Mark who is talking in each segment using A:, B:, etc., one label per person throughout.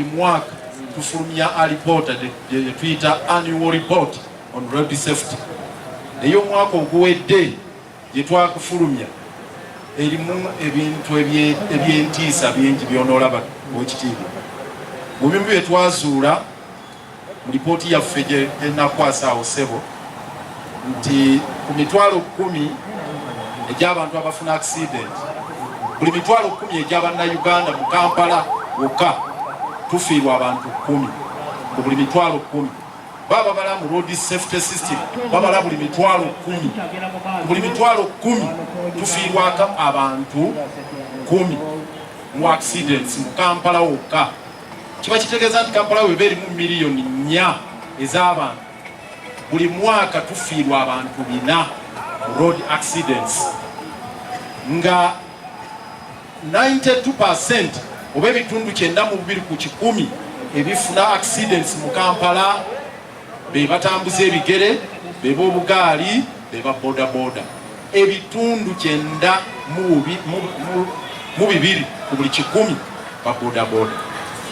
A: mwaka tufulumya report de Twitter annual report on road safety. Eyo mwaka oguwedde gye twakufulumya erimu ebintu ebyentiisa bingi by'onoolaba w'ekitiibwa. Mu bintu bye twazuula mu lipooti yaffe gye nakwasa awo ssebo nti ku mitwalo 10 egy'abantu abafuna accident, buli mitwalo 10 egy'abannayuganda mu Kampala wokka tufiirwa abantu 10 ku buli mitwalo 10. Baba bala mu road safety system babala buli mitwalo 10, buli mitwalo 10 tufiirwako abantu 10 mu accidents mu Kampala wokka. Kiba kitegeeza nti Kampala weba erimu miliyoni 4 ez'abantu, buli mwaka tufiirwa abantu 4 mu road accidents, nga 92% oba ebitundu 92 ku 100 ebifuna accidents mu Kampala be batambuza ebigere, be b'obugaali, be ba boda boda. Ebitundu 92 mu bibiri ku buli 100 ba boda boda,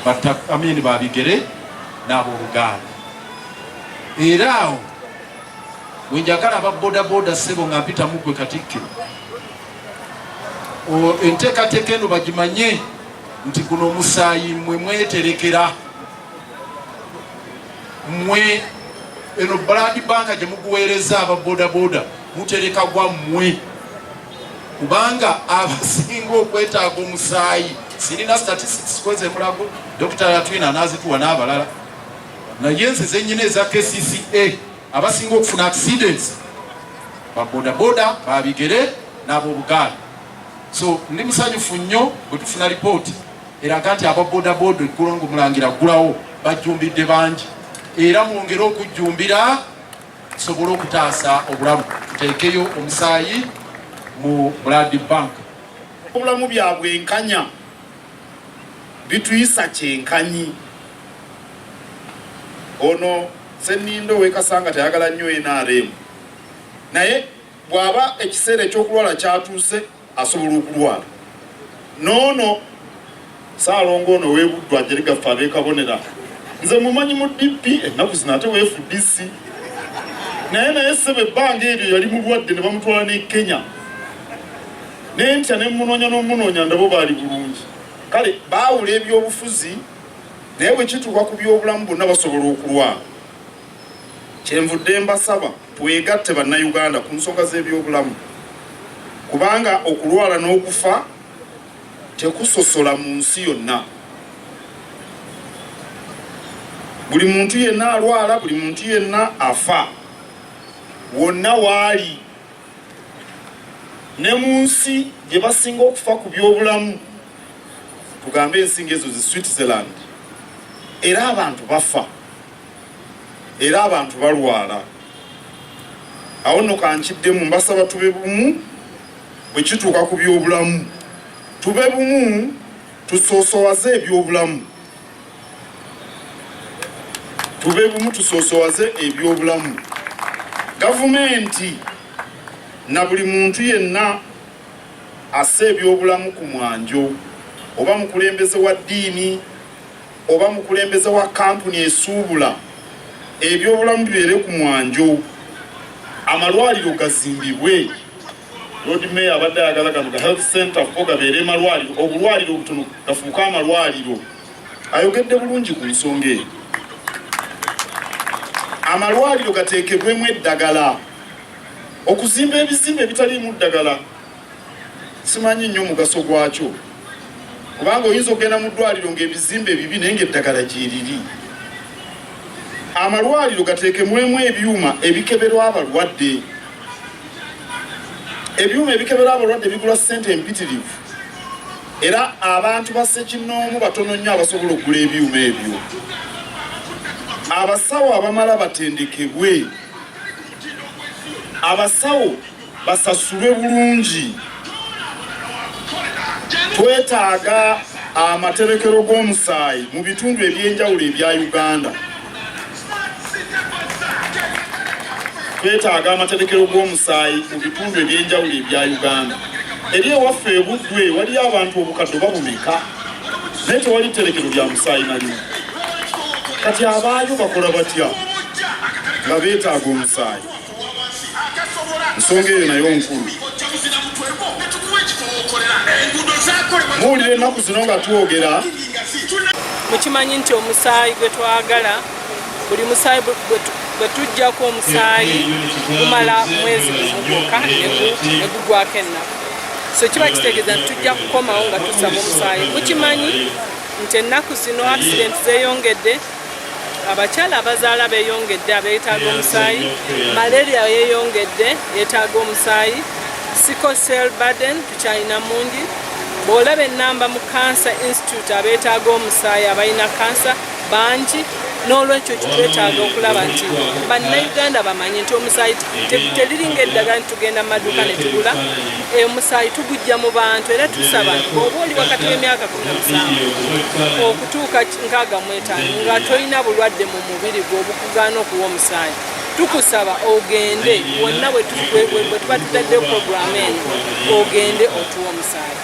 A: batamini ba bigere n'ab'obugaali. Era awo wenjagala ba boda boda ssebo nga mpita mugwe Katikkiro, enteekateeka eno bagimanye nti guno Omusaayi mwe mweterekera, mwe eno blood bank gye muguweereza aba boda boda mutereka gwa mmwe, kubanga abasinga okwetaaga Omusaayi, sirina statistics kweze mulago Dr. Latwina nazituwa n'abalala, naye nze zennyina eza KCCA abasinga okufuna accidents ba boda boda, ba bigere n'ab'obugaali. So ndi musanyufu nnyo bwe tufuna lipooti eraga nti aba boda boda eggulongo mulangira ggulawo bajjumbidde bangi, era mwongere okujjumbira tusobole okutaasa obulamu, tuteekeyo Omusaayi mu blood bank.
B: Obulamu byabwe enkanya bituyisa kyenkanyi. Ono Ssennindo w'Ekasanga tayagala nnyo NRM, naye bw'aba ekiseera ekyokulwala kyatuuse asobola okulwala. Noono Ssaalongo ono w'Ebuddu Ajerigaffe ab'ekabonera, nze mumanyi mu DP ennaku zino ate FDC, naye ssebe ebbanga eryo yali mulwadde ne bamutwala ne Kenya, n'entya ne munoonya n'omunoonya ndabo baali bulungi. Kale baawula ebyobufuzi, naye bwe kituuka ku byobulamu bonna basobola okulwala. Kyenvudde mbasaba twegatte bannayuganda ku nsonga z'ebyobulamu, kubanga okulwala n'okufa tekusosola mu nsi yonna. Buli muntu yenna alwala, buli muntu yenna afa, wonna waali. Ne mu nsi gye basinga okufa ku byobulamu, tugambe ensinga ezo zi Switzerland, era abantu bafa, era abantu balwala. Awo nno kankiddemu mbasaba tube bumu bwe kituuka ku byobulamu, tube bumu tusoosowaze ebyobulamu, tube bumu tusoosowaze ebyobulamu. Gavumenti na buli muntu yenna asse ebyobulamu ku mwanjo, oba mukulembeze wa ddiini oba mukulembeze wa kampuni esuubula, ebyobulamu bibeere ku mwanjo. Amalwaliro gazimbibwe. Lord Mayor abadde ayagala ga health center ko gabeere malwaliro, obulwaliro obutono gafuuka amalwaliro. Ayogedde bulungi ku nsonga eyo. Amalwaliro gateekebwemu eddagala. Okuzimba ebizimbe ebitaliimu ddagala simanyi nnyo mugaso gwakyo, kubanga oyinza okugenda mu ddwaliro ng'ebizimbe bibi naye ng'eddagala gyeriri. Amalwaliro gateekebwemu ebyuma ebikeberwa abalwadde. Ebyuma ebikeberwa abalwadde bigula ssente empitirivu, era abantu ba Ssekinnoomu batono nnyo abasobola okugula ebyuma ebyo. Abasawo abamala batendekebwe, abasawo basasulwe bulungi. Twetaaga amaterekero g'Omusaayi mu bitundu ebyenjawulo ebya Uganda. Twetaaga amaterekero g'Omusaayi mu bitundu ebyenjawulo ebya Uganda. Eri ewaffe Ebuddu waliyo abantu obukadde babumeka, naye tewali tterekero lya musaayi nalimu. Kati abaayo bakola batya nga beetaaga omusaayi? Nsonga eyo nayo nkulu. Muwulire ennaku zino nga twogera.
C: Mukimanyi nti omusaayi gwe twagala, buli musaayi bwe tujjako omusaayi gumala mwezi gumu gwokka ne gugwako ennaku. So kiba kitegeeza nti tujja kukomawo nga tusaba omusaayi. Mukimanyi nti ennaku zino accident zeeyongedde, abakyala abazaala beeyongedde abeetaaga omusaayi, malaria yeeyongedde yeetaaga omusaayi, sickle cell burden tukyalina mungi. Bw'olaba ennamba mu Cancer Institute abeetaaga omusaayi abalina kansa bangi, n'olwekyo kitwetaaga okulaba nti bannayuganda bamanye nti omusaayi teriringa eddagala nti tugenda mu maduuka ne tugula. Omusaayi tugujja mu bantu era tusaba nti bw'oba oli wakati w'emyaka 17 okutuuka 65 nga tolina bulwadde mu mubiri gwe obukugaana okuwa omusaayi, tukusaba ogende wonna bwe tuba tutaddeyo puroguramu eno, ogende otuwa omusaayi.